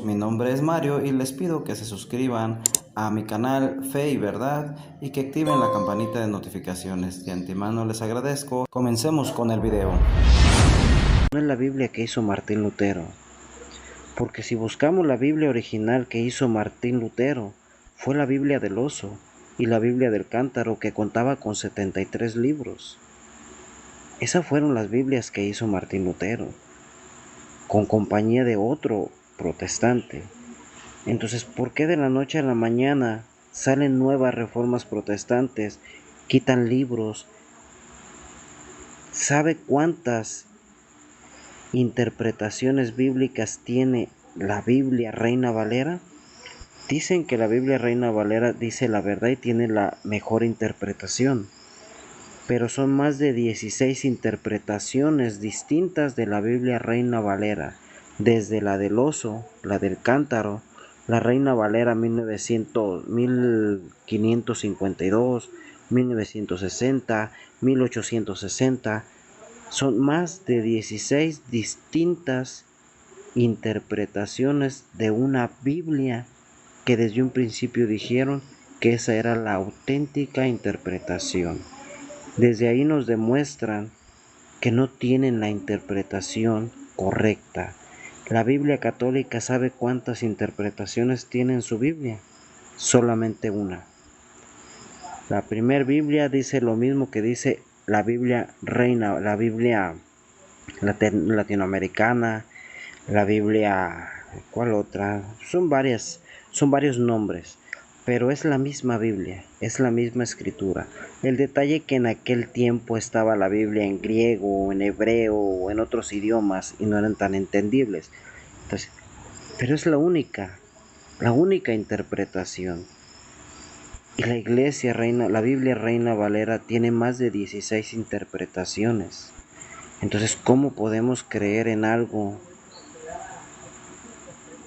mi nombre es Mario y les pido que se suscriban a mi canal Fe y Verdad y que activen la campanita de notificaciones. De antemano les agradezco. Comencemos con el video. No es la Biblia que hizo Martín Lutero, porque si buscamos la Biblia original que hizo Martín Lutero, fue la Biblia del oso y la Biblia del cántaro, que contaba con 73 libros. Esas fueron las Biblias que hizo Martín Lutero, con compañía de otro protestante. Entonces, ¿por qué de la noche a la mañana salen nuevas reformas protestantes, quitan libros? ¿Sabe cuántas interpretaciones bíblicas tiene la Biblia Reina Valera? Dicen que la Biblia Reina Valera dice la verdad y tiene la mejor interpretación, pero son más de 16 interpretaciones distintas de la Biblia Reina Valera, desde la del oso, la del cántaro, la Reina Valera 1552, 1960, 1860. Son más de 16 distintas interpretaciones de una Biblia que desde un principio dijeron que esa era la auténtica interpretación. Desde ahí nos demuestran que no tienen la interpretación correcta. La Biblia católica, ¿sabe cuántas interpretaciones tiene en su Biblia? Solamente una. La primera Biblia dice lo mismo que dice la Biblia Reina, la Biblia latinoamericana, la Biblia, ¿cuál otra? Son varios nombres, pero es la misma Biblia, es la misma escritura. El detalle que en aquel tiempo estaba la Biblia en griego, en hebreo o en otros idiomas y no eran tan entendibles. Entonces, pero es la única interpretación. Y la Iglesia Reina, la Biblia Reina Valera tiene más de 16 interpretaciones. Entonces, ¿cómo podemos creer en algo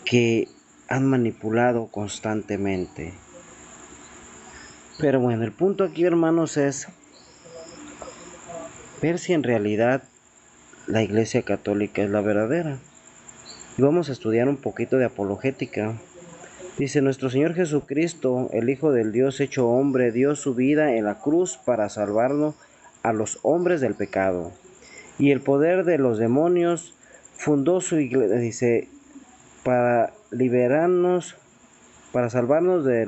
que han manipulado constantemente? Pero bueno, el punto aquí, hermanos, es ver si en realidad la Iglesia Católica es la verdadera. Y vamos a estudiar un poquito de apologética. Dice: nuestro Señor Jesucristo, el Hijo del Dios hecho hombre, dio su vida en la cruz para salvarnos a los hombres del pecado y el poder de los demonios. Fundó su iglesia, dice, para liberarnos, para salvarnos de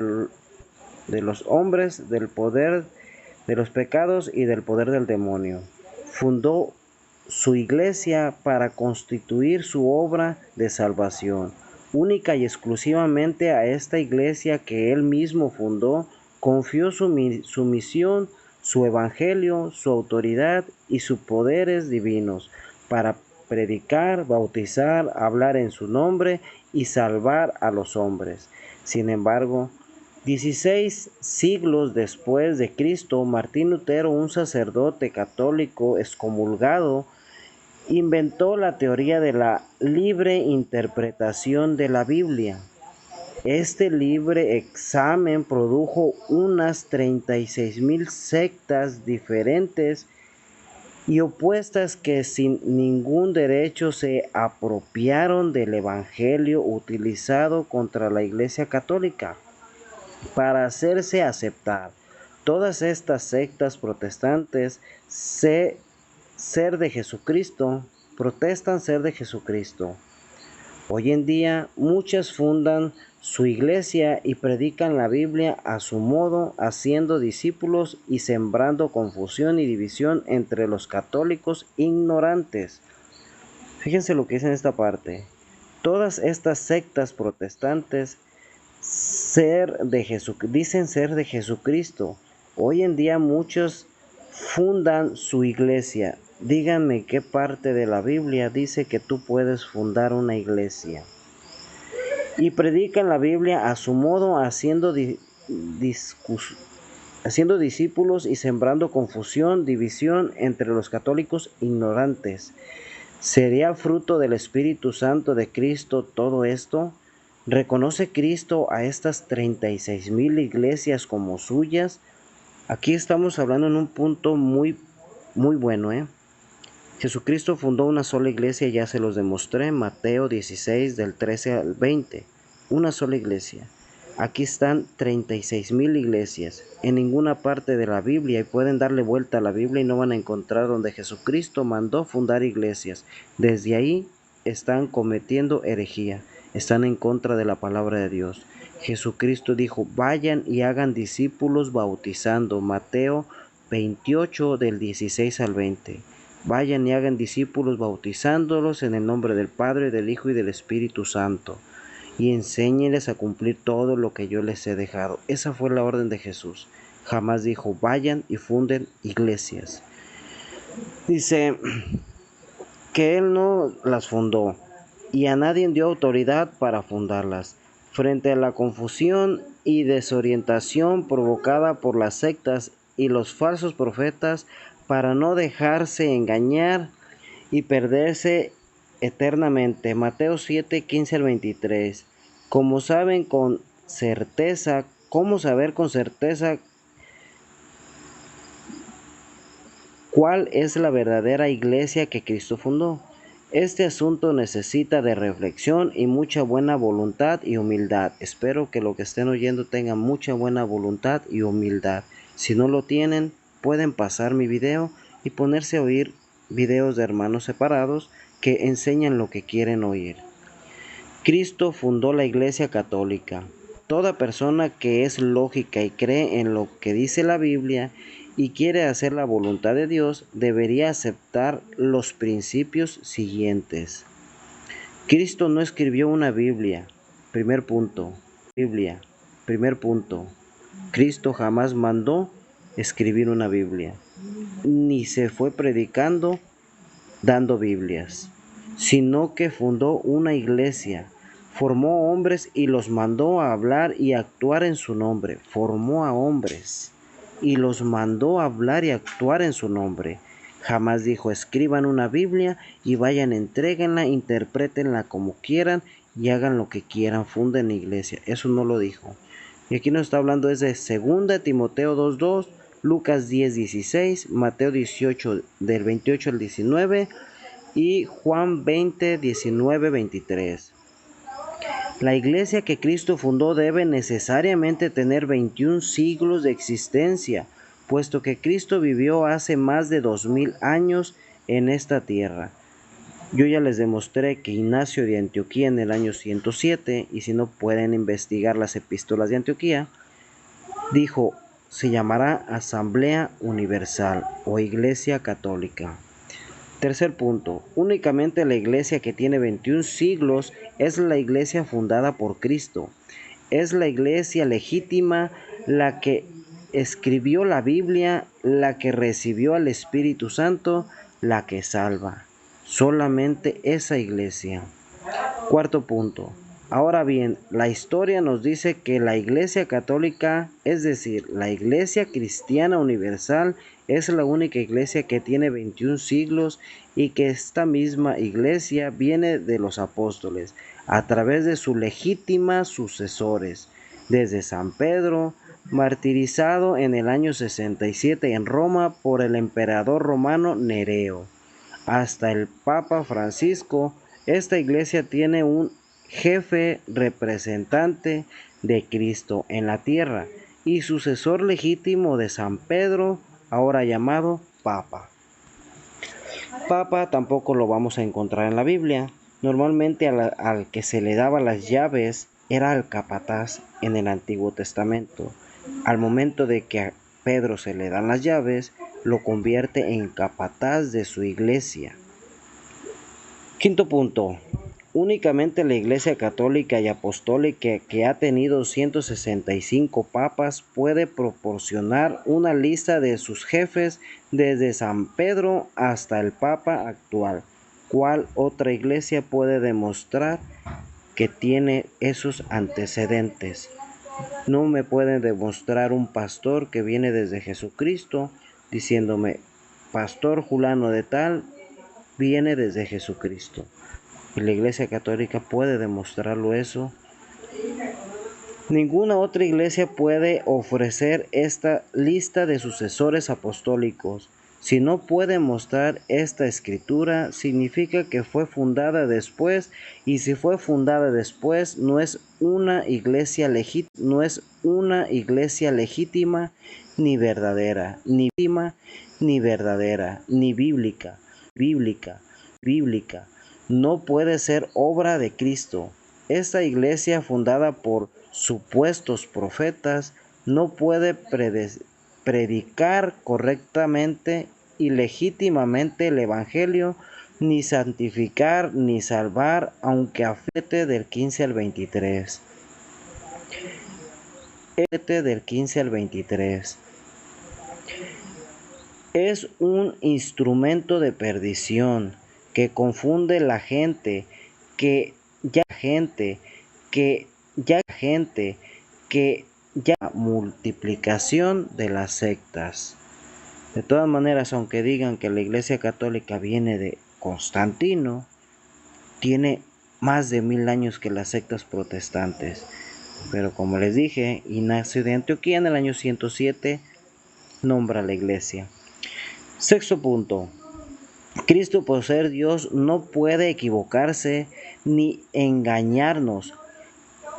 los hombres, del poder de los pecados y del poder del demonio. Fundó su iglesia para constituir su obra de salvación. Única y exclusivamente a esta iglesia que él mismo fundó, confió su misión, su evangelio, su autoridad y sus poderes divinos para predicar, bautizar, hablar en su nombre y salvar a los hombres. Sin embargo, 16 siglos después de Cristo, Martín Lutero, un sacerdote católico excomulgado, inventó la teoría de la libre interpretación de la Biblia. Este libre examen produjo unas 36,000 sectas diferentes y opuestas que sin ningún derecho se apropiaron del evangelio utilizado contra la Iglesia Católica para hacerse aceptar. Todas estas sectas protestantes protestan ser de Jesucristo. Hoy en día muchas fundan su iglesia y predican la Biblia a su modo, haciendo discípulos y sembrando confusión y división entre los católicos ignorantes. Fíjense lo que dice en esta parte. Todas estas sectas protestantes dicen ser de Jesucristo. Hoy en día muchos fundan su iglesia. Díganme qué parte de la Biblia dice que tú puedes fundar una iglesia. Y predican la Biblia a su modo, haciendo discípulos y sembrando confusión, división entre los católicos ignorantes. ¿Sería fruto del Espíritu Santo de Cristo todo esto? ¿Reconoce Cristo a estas 36,000 iglesias como suyas? Aquí estamos hablando en un punto muy bueno, Jesucristo fundó una sola iglesia, ya se los demostré, Mateo 16 del 13 al 20. Una sola iglesia. Aquí están 36,000 iglesias en ninguna parte de la Biblia, y pueden darle vuelta a la Biblia y no van a encontrar donde Jesucristo mandó fundar iglesias. Desde ahí están cometiendo herejía, están en contra de la palabra de Dios. Jesucristo dijo: vayan y hagan discípulos bautizando, Mateo 28 del 16 al 20. Vayan y hagan discípulos bautizándolos en el nombre del Padre, del Hijo y del Espíritu Santo, y enséñenles a cumplir todo lo que yo les he dejado. Esa fue la orden de Jesús. Jamás dijo: vayan y funden iglesias. Dice que Él no las fundó y a nadie dio autoridad para fundarlas. Frente a la confusión y desorientación provocada por las sectas y los falsos profetas, para no dejarse engañar y perderse eternamente. Mateo 7, 15 al 23. ¿Cómo saber con certeza cuál es la verdadera iglesia que Cristo fundó? Este asunto necesita de reflexión y mucha buena voluntad y humildad. Espero que lo que estén oyendo tengan mucha buena voluntad y humildad. Si no lo tienen, pueden pasar mi video y ponerse a oír videos de hermanos separados que enseñan lo que quieren oír. Cristo fundó la Iglesia Católica. Toda persona que es lógica y cree en lo que dice la Biblia y quiere hacer la voluntad de Dios, debería aceptar los principios siguientes. Cristo no escribió una Biblia. Primer punto. Biblia. Primer punto. Cristo jamás mandó escribir una Biblia, ni se fue predicando dando Biblias, sino que fundó una iglesia, formó hombres y los mandó a hablar y actuar en su nombre. Formó a hombres y los mandó a hablar y actuar en su nombre. Jamás dijo: escriban una Biblia y vayan, entréguenla, interprétenla como quieran y hagan lo que quieran, funden iglesia. Eso no lo dijo. Y aquí nos está hablando es de 2 Timoteo 2:2, Lucas 10:16, Mateo 18 del 28 al 19 y Juan 20, 19, 23. La iglesia que Cristo fundó debe necesariamente tener 21 siglos de existencia, puesto que Cristo vivió hace más de 2000 años en esta tierra. Yo ya les demostré que Ignacio de Antioquía en el año 107, y si no pueden investigar las epístolas de Antioquía, dijo: se llamará Asamblea Universal o Iglesia Católica. Tercer punto, únicamente la iglesia que tiene 21 siglos es la iglesia fundada por Cristo. Es la iglesia legítima, la que escribió la Biblia, la que recibió al Espíritu Santo, la que salva. Solamente esa iglesia. Cuarto punto. Ahora bien, la historia nos dice que la Iglesia Católica, es decir, la Iglesia Cristiana Universal, es la única iglesia que tiene 21 siglos, y que esta misma iglesia viene de los apóstoles, a través de sus legítimas sucesores, desde San Pedro, martirizado en el año 67 en Roma por el emperador romano Nereo, hasta el Papa Francisco. Esta iglesia tiene un jefe representante de Cristo en la tierra y sucesor legítimo de San Pedro, ahora llamado Papa. Papa tampoco lo vamos a encontrar en la Biblia. Normalmente al que se le daba las llaves era el capataz en el Antiguo Testamento. Al momento de que a Pedro se le dan las llaves, lo convierte en capataz de su iglesia. Quinto punto. Únicamente la Iglesia Católica y Apostólica, que ha tenido 165 papas, puede proporcionar una lista de sus jefes desde San Pedro hasta el Papa actual. ¿Cuál otra iglesia puede demostrar que tiene esos antecedentes? No me pueden demostrar un pastor que viene desde Jesucristo diciéndome: pastor fulano de tal viene desde Jesucristo. Y la Iglesia Católica puede demostrarlo eso. Ninguna otra iglesia puede ofrecer esta lista de sucesores apostólicos. Si no puede mostrar esta escritura, significa que fue fundada después, y si fue fundada después, no es una iglesia legítima ni verdadera, ni bíblica. No puede ser obra de Cristo. Esta iglesia fundada por supuestos profetas no puede predicar correctamente y legítimamente el Evangelio, ni santificar ni salvar, aunque afecte del 15 al 23. Es un instrumento de perdición que confunde la gente, que ya multiplicación de las sectas. De todas maneras, aunque digan que la Iglesia Católica viene de Constantino, tiene más de 1000 años que las sectas protestantes. Pero como les dije, Ignacio de Antioquía en el año 107 nombra la Iglesia. Sexto punto. Cristo, por ser Dios, no puede equivocarse ni engañarnos.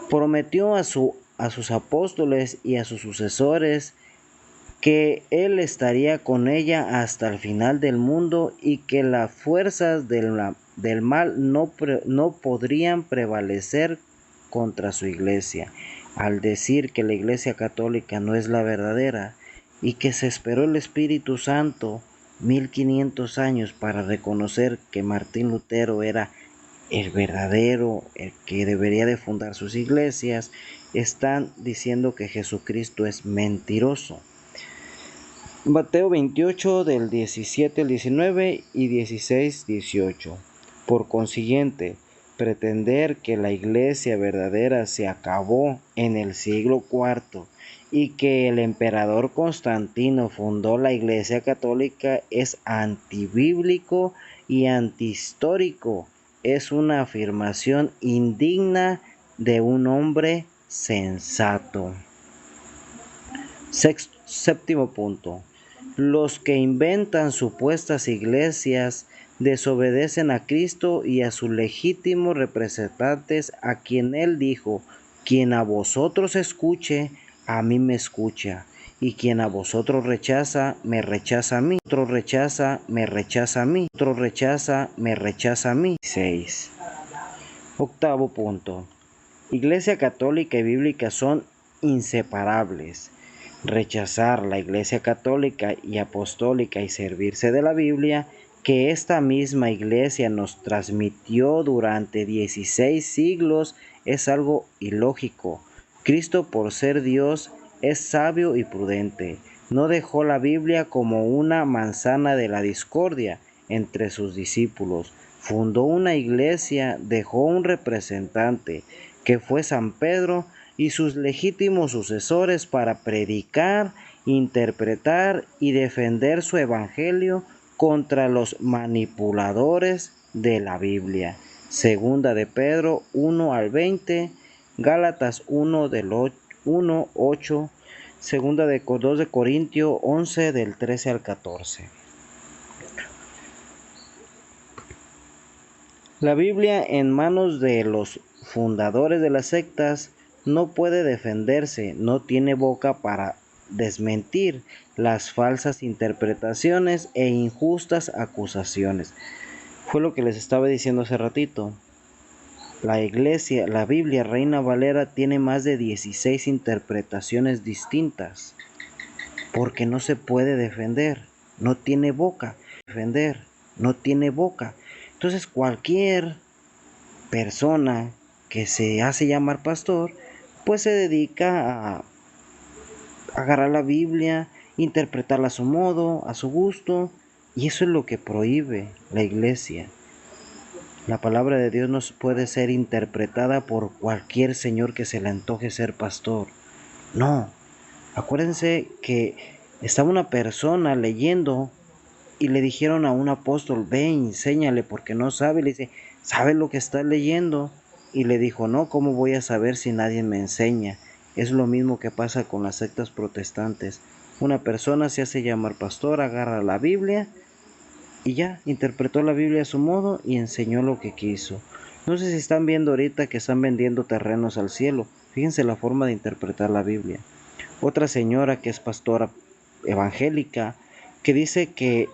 Prometió a sus apóstoles y a sus sucesores que Él estaría con ella hasta el final del mundo y que las fuerzas del mal no podrían prevalecer contra su iglesia. Al decir que la Iglesia Católica no es la verdadera y que se esperó el Espíritu Santo 1500 años para reconocer que Martín Lutero era el verdadero, el que debería de fundar sus iglesias, están diciendo que Jesucristo es mentiroso. Mateo 28 del 17 al 19 y 16-18. Por consiguiente, pretender que la iglesia verdadera se acabó en el siglo IV y que el emperador Constantino fundó la Iglesia Católica es antibíblico y antihistórico. Es una afirmación indigna de un hombre sensato. Séptimo punto. Los que inventan supuestas iglesias desobedecen a Cristo y a sus legítimos representantes, a quien Él dijo: quien a vosotros escuche, a mí me escucha, y quien a vosotros rechaza, me rechaza a mí. Otro rechaza, me rechaza a mí. Otro rechaza, me rechaza a mí. 6. Octavo punto. Iglesia católica y bíblica son inseparables. Rechazar la Iglesia católica y apostólica y servirse de la Biblia, que esta misma Iglesia nos transmitió durante 16 siglos, es algo ilógico. Cristo, por ser Dios, es sabio y prudente. No dejó la Biblia como una manzana de la discordia entre sus discípulos. Fundó una iglesia, dejó un representante, que fue San Pedro, y sus legítimos sucesores para predicar, interpretar y defender su evangelio contra los manipuladores de la Biblia. Segunda de Pedro 1 al 20, Gálatas 1 del 1, 8, segunda de 2 de Corintios 11 del 13 al 14. La Biblia en manos de los fundadores de las sectas no puede defenderse, no tiene boca para desmentir las falsas interpretaciones e injustas acusaciones. Fue lo que les estaba diciendo hace ratito. La Biblia Reina Valera tiene más de 16 interpretaciones distintas, porque no se puede defender, no tiene boca. Entonces cualquier persona que se hace llamar pastor, pues se dedica a agarrar la Biblia, interpretarla a su modo, a su gusto, y eso es lo que prohíbe la iglesia. La palabra de Dios no puede ser interpretada por cualquier señor que se le antoje ser pastor. No, acuérdense que estaba una persona leyendo y le dijeron a un apóstol: ven, enséñale porque no sabe. Le dice: ¿sabes lo que estás leyendo? Y le dijo: no, ¿cómo voy a saber si nadie me enseña? Es lo mismo que pasa con las sectas protestantes. Una persona se hace llamar pastor, agarra la Biblia y ya, interpretó la Biblia a su modo y enseñó lo que quiso. No sé si están viendo ahorita que están vendiendo terrenos al cielo. Fíjense la forma de interpretar la Biblia. Otra señora que es pastora evangélica, que dice que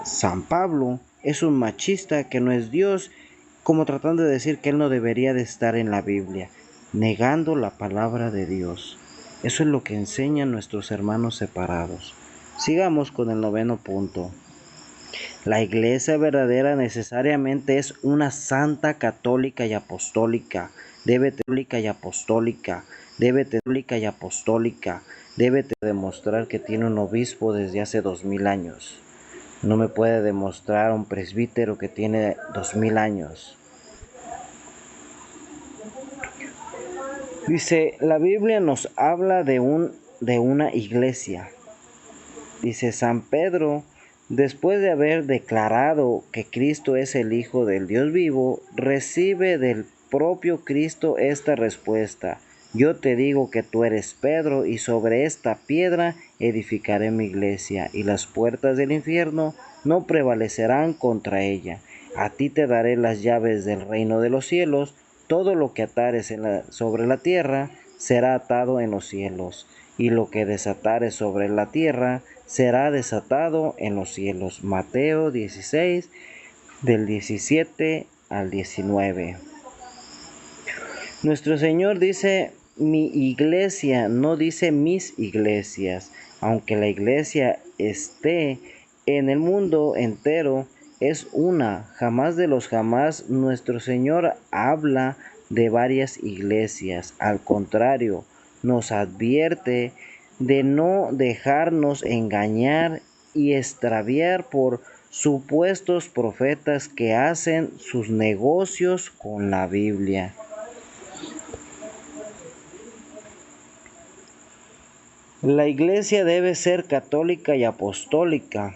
San Pablo es un machista, que no es Dios, como tratando de decir que él no debería de estar en la Biblia, negando la palabra de Dios. Eso es lo que enseñan nuestros hermanos separados. Sigamos con el 9º punto. La iglesia verdadera necesariamente es una santa, católica y apostólica. Debe demostrar que tiene un obispo desde hace 2000 años. No me puede demostrar un presbítero que tiene 2000 años. Dice, la Biblia nos habla de una iglesia. Dice San Pedro, después de haber declarado que Cristo es el Hijo del Dios vivo, recibe del propio Cristo esta respuesta: yo te digo que tú eres Pedro, y sobre esta piedra edificaré mi iglesia, y las puertas del infierno no prevalecerán contra ella. A ti te daré las llaves del reino de los cielos. Todo lo que atares sobre la tierra será atado en los cielos, y lo que desatares sobre la tierra será desatado en los cielos. Mateo 16, del 17 al 19. Nuestro Señor dice mi iglesia, no dice mis iglesias. Aunque la iglesia esté en el mundo entero, es una. Jamás de los jamás nuestro Señor habla de varias iglesias. Al contrario, nos advierte de no dejarnos engañar y extraviar por supuestos profetas que hacen sus negocios con la Biblia. La iglesia debe ser católica y apostólica.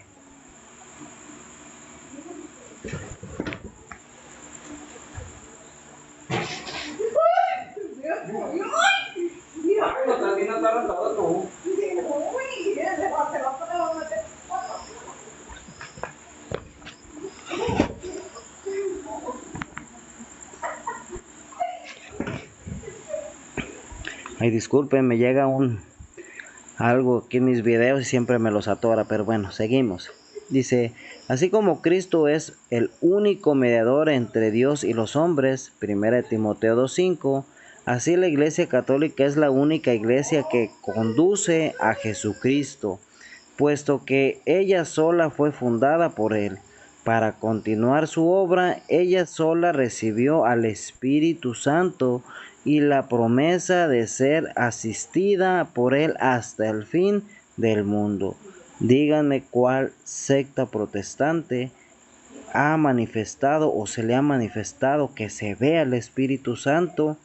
Ay, disculpen, me llega algo aquí en mis videos y siempre me los atora, pero bueno, seguimos. Dice, así como Cristo es el único mediador entre Dios y los hombres, 1 Timoteo 2:5, así la Iglesia Católica es la única iglesia que conduce a Jesucristo, puesto que ella sola fue fundada por Él. Para continuar su obra, ella sola recibió al Espíritu Santo y la promesa de ser asistida por Él hasta el fin del mundo. Díganme cuál secta protestante ha manifestado o se le ha manifestado que se vea el Espíritu Santo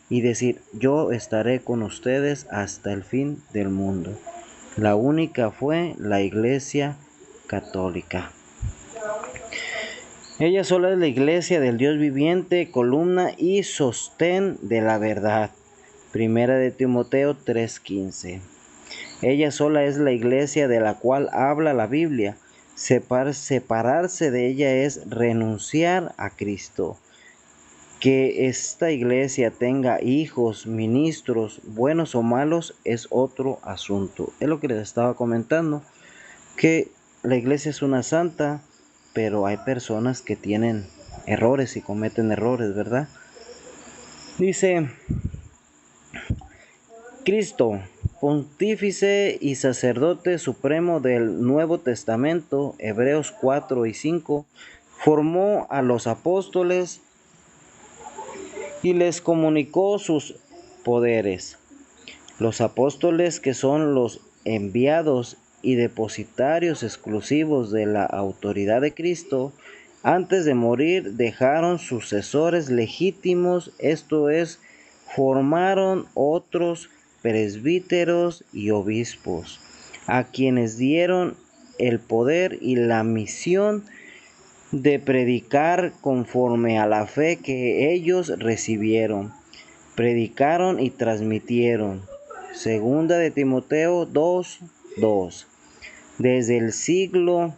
y decir, yo estaré con ustedes hasta el fin del mundo. La única fue la Iglesia Católica. Ella sola es la iglesia del Dios viviente, columna y sostén de la verdad. 1 Timoteo 3:15. Ella sola es la iglesia de la cual habla la Biblia. Separarse de ella es renunciar a Cristo. Que esta iglesia tenga hijos, ministros, buenos o malos, es otro asunto. Es lo que les estaba comentando, que la iglesia es una santa, pero hay personas que tienen errores y cometen errores, ¿verdad? Dice, Cristo, pontífice y sacerdote supremo del Nuevo Testamento, Hebreos 4:5, formó a los apóstoles y les comunicó sus poderes. Los apóstoles, que son los enviados y depositarios exclusivos de la autoridad de Cristo, antes de morir dejaron sucesores legítimos, esto es, formaron otros presbíteros y obispos, a quienes dieron el poder y la misión de predicar conforme a la fe que ellos recibieron. Predicaron y transmitieron. Segunda de Timoteo 2, II. Desde el siglo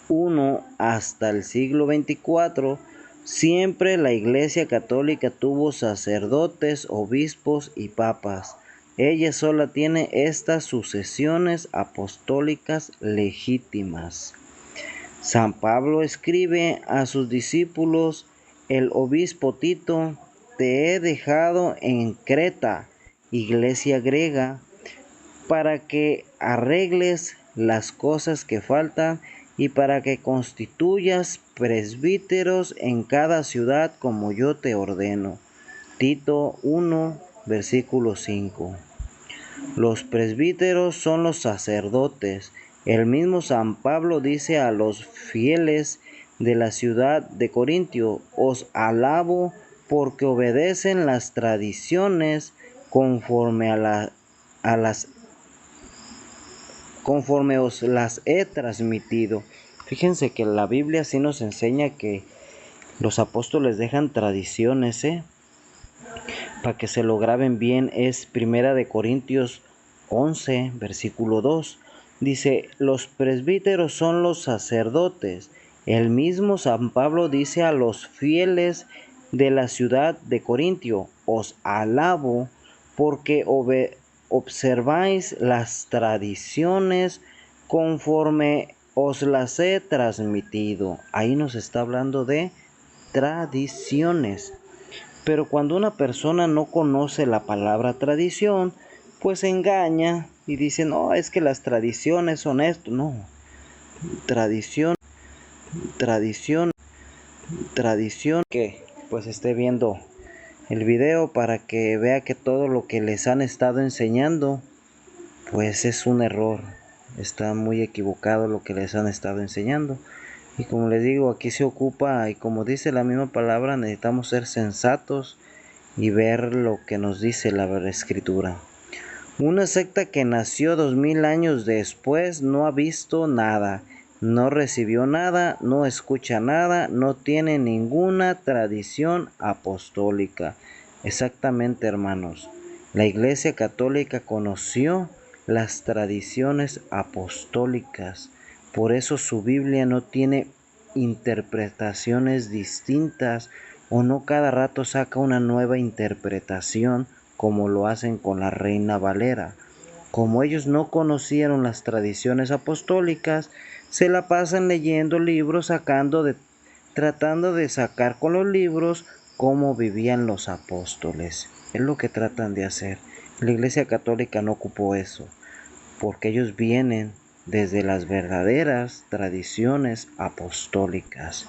I hasta el siglo XXIV, siempre la Iglesia Católica tuvo sacerdotes, obispos y papas. Ella sola tiene estas sucesiones apostólicas legítimas. San Pablo escribe a sus discípulos: el obispo Tito te he dejado en Creta, iglesia griega, para que arregles las cosas que faltan y para que constituyas presbíteros en cada ciudad como yo te ordeno. Tito 1, versículo 5. Los presbíteros son los sacerdotes. El mismo San Pablo dice a los fieles de la ciudad de Corintio: os alabo porque obedecen las tradiciones conforme os las he transmitido. Fíjense que la Biblia sí nos enseña que los apóstoles dejan tradiciones, para que se lo graben bien. Es 1 Corintios 11, versículo 2. Dice: los presbíteros son los sacerdotes. El mismo San Pablo dice a los fieles de la ciudad de Corintio: os alabo porque observáis las tradiciones conforme os las he transmitido. Ahí nos está hablando de tradiciones. Pero cuando una persona no conoce la palabra tradición, pues engaña y dice: no, es que las tradiciones son esto. No, tradición, que pues esté viendo el video para que vea que todo lo que les han estado enseñando pues es un error. Está muy equivocado lo que les han estado enseñando. Y como les digo, aquí se ocupa, y como dice la misma palabra, necesitamos ser sensatos y ver lo que nos dice la Escritura. Una secta que nació 2000 años después no ha visto nada, no recibió nada, no escucha nada, no tiene ninguna tradición apostólica. Exactamente, hermanos. La Iglesia Católica conoció las tradiciones apostólicas. Por eso su Biblia no tiene interpretaciones distintas, o no cada rato saca una nueva interpretación como lo hacen con la Reina Valera. Como ellos no conocieron las tradiciones apostólicas, se la pasan leyendo libros, tratando de sacar con los libros cómo vivían los apóstoles. Es lo que tratan de hacer. La Iglesia Católica no ocupó eso, porque ellos vienen desde las verdaderas tradiciones apostólicas.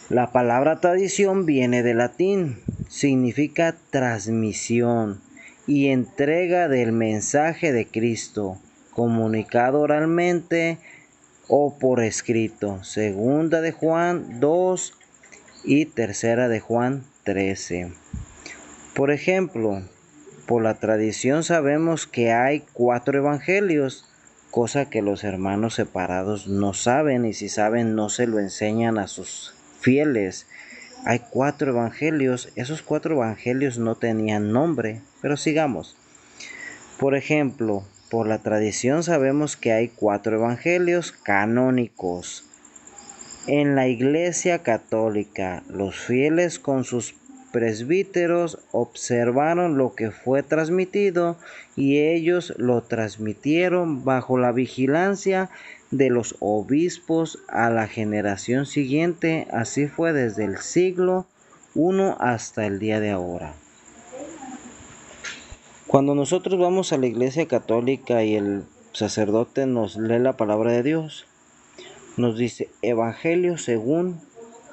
La palabra tradición viene del latín, significa transmisión y entrega del mensaje de Cristo, comunicado oralmente o por escrito. Segunda de Juan 2 y tercera de Juan 13. Por ejemplo, por la tradición sabemos que hay 4 evangelios, cosa que los hermanos separados no saben, y si saben no se lo enseñan a sus fieles. Hay 4 evangelios. Esos 4 evangelios no tenían nombre, pero sigamos. Por ejemplo, por la tradición sabemos que hay 4 evangelios canónicos. En la Iglesia Católica, los fieles con sus presbíteros observaron lo que fue transmitido y ellos lo transmitieron bajo la vigilancia de los obispos a la generación siguiente. Así fue desde el siglo I hasta el día de ahora. Cuando nosotros vamos a la Iglesia Católica y el sacerdote nos lee la palabra de Dios, nos dice: Evangelio según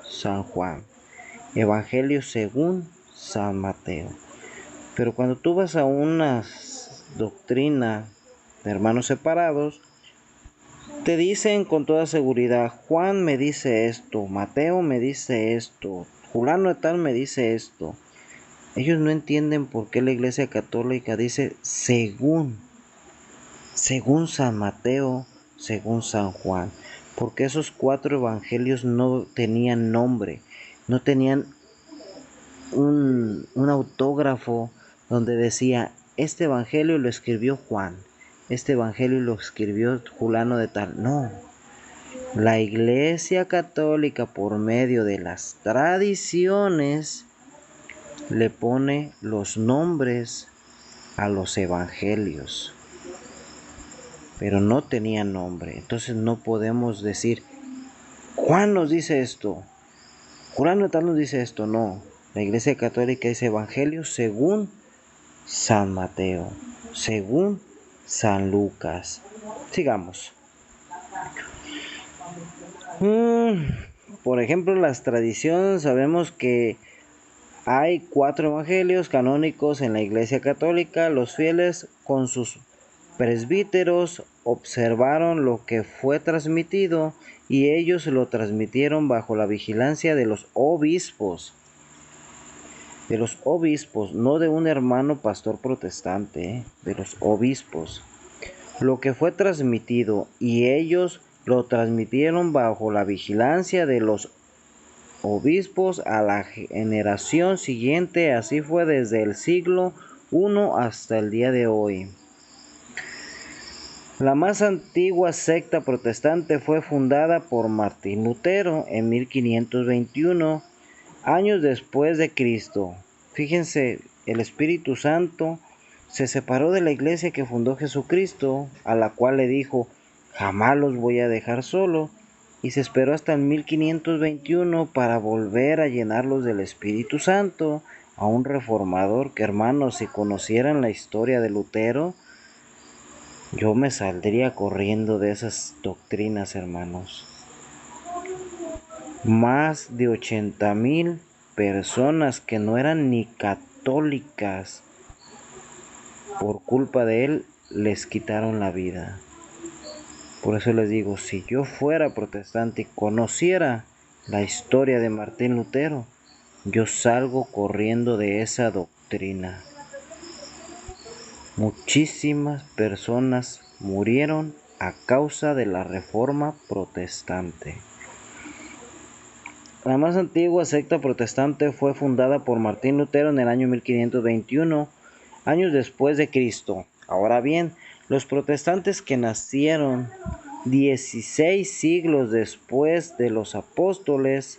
San Juan, Evangelio según San Mateo. Pero cuando tú vas a una doctrina de hermanos separados, te dicen con toda seguridad: Juan me dice esto, Mateo me dice esto, fulano de tal me dice esto. Ellos no entienden por qué la Iglesia Católica dice según San Mateo, según San Juan. Porque esos 4 evangelios no tenían nombre, no tenían un autógrafo donde decía: este evangelio lo escribió Juan, este evangelio lo escribió fulano de tal. No, la Iglesia Católica, por medio de las tradiciones, le pone los nombres a los evangelios, pero no tenían nombre. Entonces no podemos decir, Juan nos dice esto, fulano de tal nos dice esto. No, la Iglesia Católica dice evangelio según San Mateo, según San Lucas. Sigamos. Por ejemplo, las tradiciones, sabemos que hay 4 evangelios canónicos en la Iglesia Católica. Los fieles con sus presbíteros observaron lo que fue transmitido y ellos lo transmitieron bajo la vigilancia de los obispos. De los obispos, no de un hermano pastor protestante, de los obispos. Lo que fue transmitido y ellos lo transmitieron bajo la vigilancia de los obispos a la generación siguiente. Así fue desde el siglo I hasta el día de hoy. La más antigua secta protestante fue fundada por Martín Lutero en 1521, años después de Cristo. Fíjense, el Espíritu Santo se separó de la iglesia que fundó Jesucristo, a la cual le dijo, jamás los voy a dejar solo, y se esperó hasta el 1521 para volver a llenarlos del Espíritu Santo, a un reformador que, hermanos, si conocieran la historia de Lutero, yo me saldría corriendo de esas doctrinas, hermanos. Más de 80,000 personas que no eran ni católicas, por culpa de él, les quitaron la vida. Por eso les digo, si yo fuera protestante y conociera la historia de Martín Lutero, yo salgo corriendo de esa doctrina. Muchísimas personas murieron a causa de la Reforma Protestante. La más antigua secta protestante fue fundada por Martín Lutero en el año 1521, años después de Cristo. Ahora bien, los protestantes que nacieron 16 siglos después de los apóstoles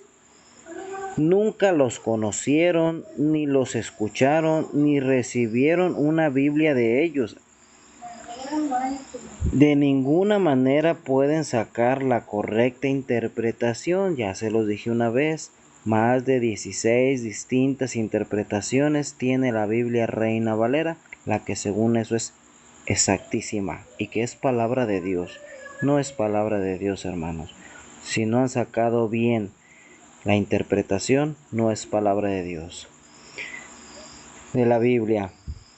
nunca los conocieron, ni los escucharon, ni recibieron una Biblia de ellos. De ninguna manera pueden sacar la correcta interpretación, ya se los dije una vez. Más de 16 distintas interpretaciones tiene la Biblia Reina Valera, la que según eso es exactísima y que es palabra de Dios. No es palabra de Dios, hermanos. Si no han sacado bien la interpretación, no es palabra de Dios. De la Biblia,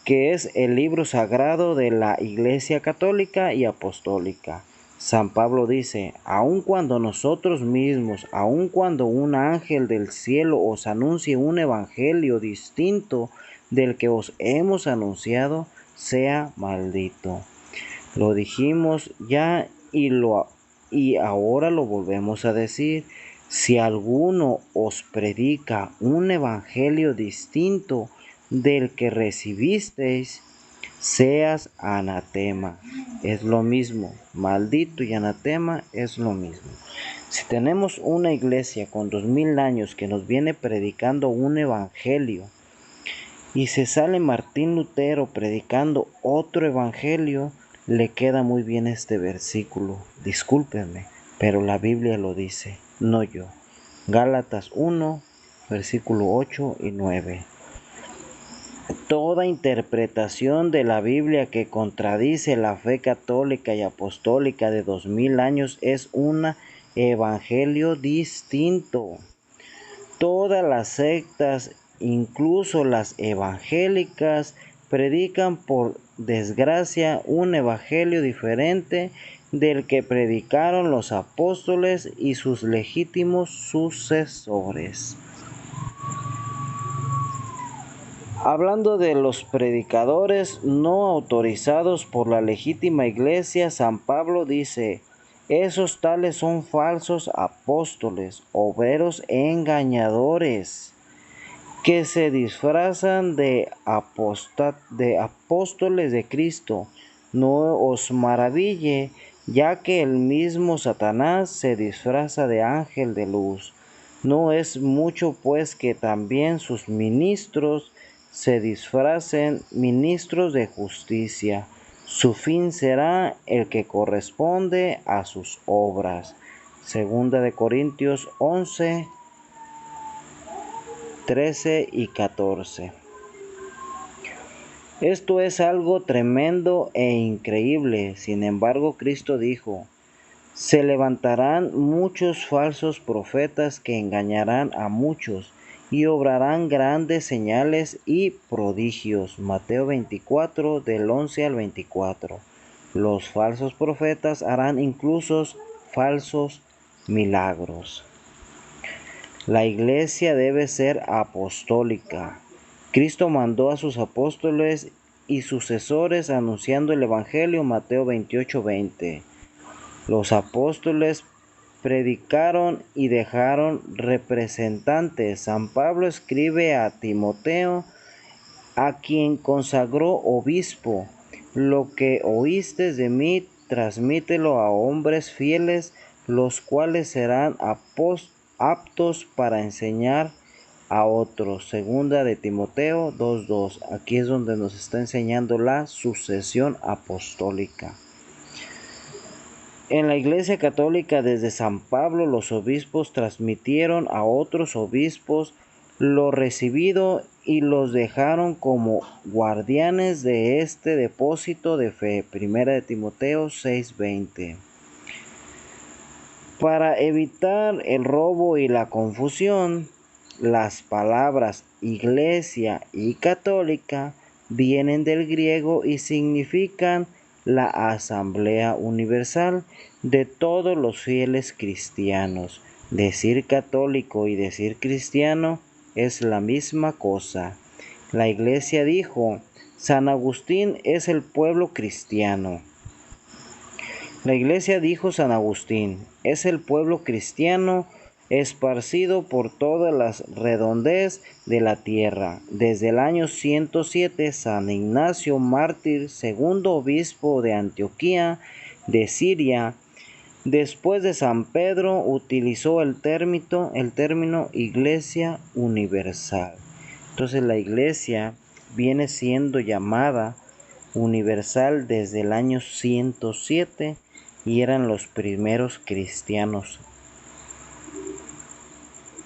que es el libro sagrado de la Iglesia Católica y Apostólica. San Pablo dice, aun cuando nosotros mismos, aun cuando un ángel del cielo os anuncie un evangelio distinto del que os hemos anunciado, sea maldito. Lo dijimos ya y ahora lo volvemos a decir. Si alguno os predica un evangelio distinto del que recibisteis, seas anatema. Es lo mismo, maldito y anatema es lo mismo. Si tenemos una iglesia con 2000 años que nos viene predicando un evangelio y se sale Martín Lutero predicando otro evangelio, le queda muy bien este versículo. Discúlpenme, pero la Biblia lo dice, no yo. Gálatas 1, versículo 8 y 9. Toda interpretación de la Biblia que contradice la fe católica y apostólica de 2000 años es un evangelio distinto. Todas las sectas, incluso las evangélicas, predican por desgracia un evangelio diferente del que predicaron los apóstoles y sus legítimos sucesores. Hablando de los predicadores no autorizados por la legítima iglesia, San Pablo dice, esos tales son falsos apóstoles, obreros engañadores, que se disfrazan de apóstoles de Cristo. no os maraville, ya que el mismo Satanás se disfraza de ángel de luz. No es mucho pues que también sus ministros se disfracen ministros de justicia. Su fin será el que corresponde a sus obras. Segunda de Corintios 11, 13 y 14. Esto es algo tremendo e increíble. Sin embargo, Cristo dijo: se levantarán muchos falsos profetas que engañarán a muchos y obrarán grandes señales y prodigios. Mateo 24, del 11 al 24. Los falsos profetas harán incluso falsos milagros. La iglesia debe ser apostólica. Cristo mandó a sus apóstoles y sucesores anunciando el Evangelio. Mateo 28, 20. Los apóstoles predicaron y dejaron representantes. San Pablo escribe a Timoteo, a quien consagró obispo: lo que oíste de mí, transmítelo a hombres fieles, los cuales serán aptos para enseñar a otros. Segunda de Timoteo 2:2. Aquí es donde nos está enseñando la sucesión apostólica. En la Iglesia Católica, desde San Pablo, los obispos transmitieron a otros obispos lo recibido y los dejaron como guardianes de este depósito de fe. Primera de Timoteo 6:20. Para evitar el robo y la confusión, las palabras iglesia y católica vienen del griego y significan la asamblea universal de todos los fieles cristianos. Decir católico y decir cristiano es la misma cosa. La iglesia dijo: San Agustín es el pueblo cristiano. La iglesia dijo: San Agustín es el pueblo cristiano esparcido por todas las redondez de la tierra. Desde el año 107, San Ignacio Mártir, segundo obispo de Antioquía de Siria, después de San Pedro, utilizó el término iglesia universal. Entonces la iglesia viene siendo llamada universal desde el año 107 y eran los primeros cristianos.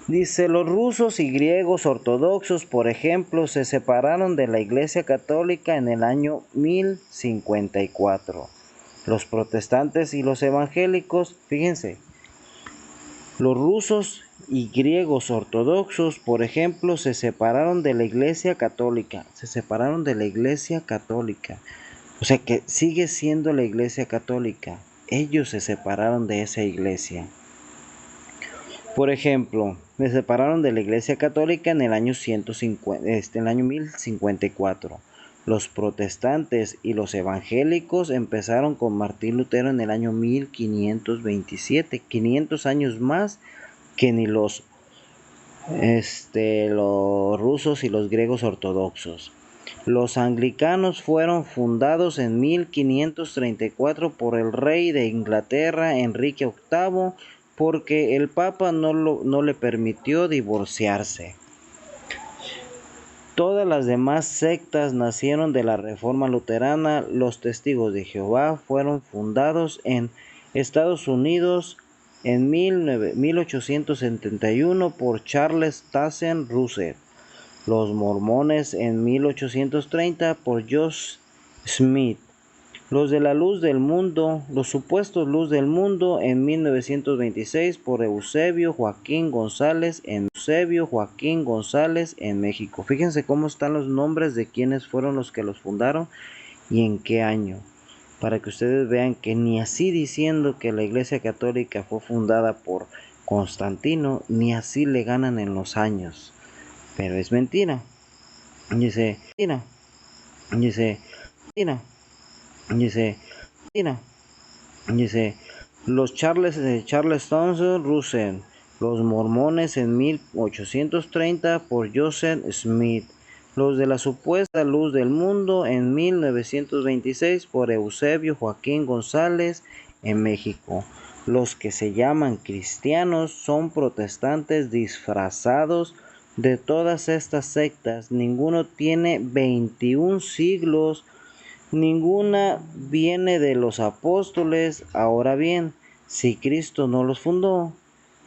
Dice: los rusos y griegos ortodoxos, por ejemplo, se separaron de la Iglesia Católica en el año 1054. Los protestantes y los evangélicos, fíjense, los rusos y griegos ortodoxos, por ejemplo, se separaron de la Iglesia Católica. O sea que sigue siendo la Iglesia Católica. Ellos se separaron de esa iglesia. Por ejemplo, se separaron de la Iglesia Católica en el año 1054. Los protestantes y los evangélicos empezaron con Martín Lutero en el año 1527, 500 años más que ni los rusos y los griegos ortodoxos. Los anglicanos fueron fundados en 1534 por el rey de Inglaterra, Enrique VIII, porque el Papa no le permitió divorciarse. Todas las demás sectas nacieron de la Reforma Luterana. Los Testigos de Jehová fueron fundados en Estados Unidos en 1871 por Charles Taze Russell. Los Mormones en 1830 por Joseph Smith. Los de la luz del mundo, los supuestos luz del mundo en 1926 por Eusebio Joaquín González en México. Fíjense cómo están los nombres de quienes fueron los que los fundaron y en qué año, para que ustedes vean que ni así diciendo que la Iglesia Católica fue fundada por Constantino, ni así le ganan en los años. Pero es mentira. Dice, los Charles Thompson Russell, los mormones en 1830 por Joseph Smith, Los de la supuesta luz del mundo en 1926 por Eusebio Joaquín González en México. Los que se llaman cristianos son protestantes disfrazados de todas estas sectas. Ninguno tiene 21 siglos, ninguna viene de los apóstoles. Ahora bien, si Cristo no los fundó,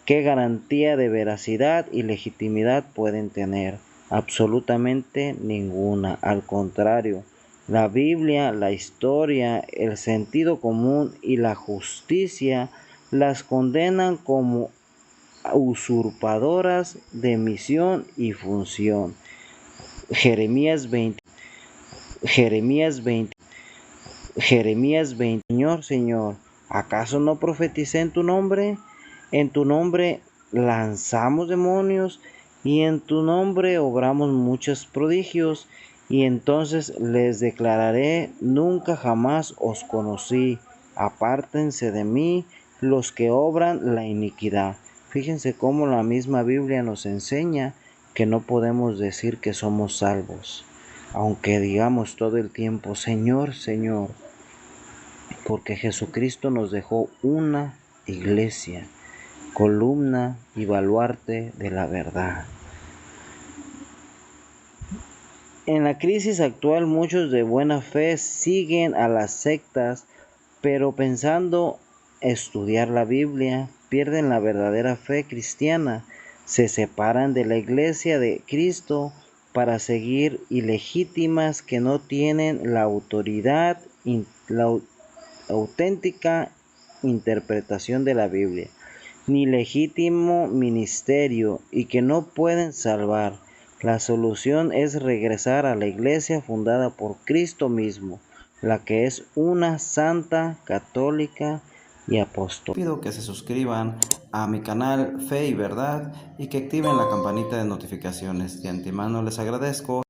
¿qué garantía de veracidad y legitimidad pueden tener? Absolutamente ninguna. Al contrario, la Biblia, la historia, el sentido común y la justicia las condenan como usurpadoras de misión y función. Jeremías 20, Jeremías 20, Jeremías 20. Señor, Señor, ¿acaso no profeticé en tu nombre? En tu nombre lanzamos demonios y en tu nombre obramos muchos prodigios. Y entonces les declararé: nunca jamás os conocí. Apártense de mí los que obran la iniquidad. Fíjense cómo la misma Biblia nos enseña que no podemos decir que somos salvos, aunque digamos todo el tiempo Señor, Señor, porque Jesucristo nos dejó una iglesia, columna y baluarte de la verdad. En la crisis actual, muchos de buena fe siguen a las sectas, pero pensando estudiar la Biblia, pierden la verdadera fe cristiana, se separan de la iglesia de Cristo para seguir ilegítimas que no tienen la autoridad, la auténtica interpretación de la Biblia, ni legítimo ministerio, y que no pueden salvar. La solución es regresar a la iglesia fundada por Cristo mismo, la que es una, santa, católica y apostólica. Pido que se suscriban a mi canal Fe y Verdad y que activen la campanita de notificaciones. De antemano les agradezco.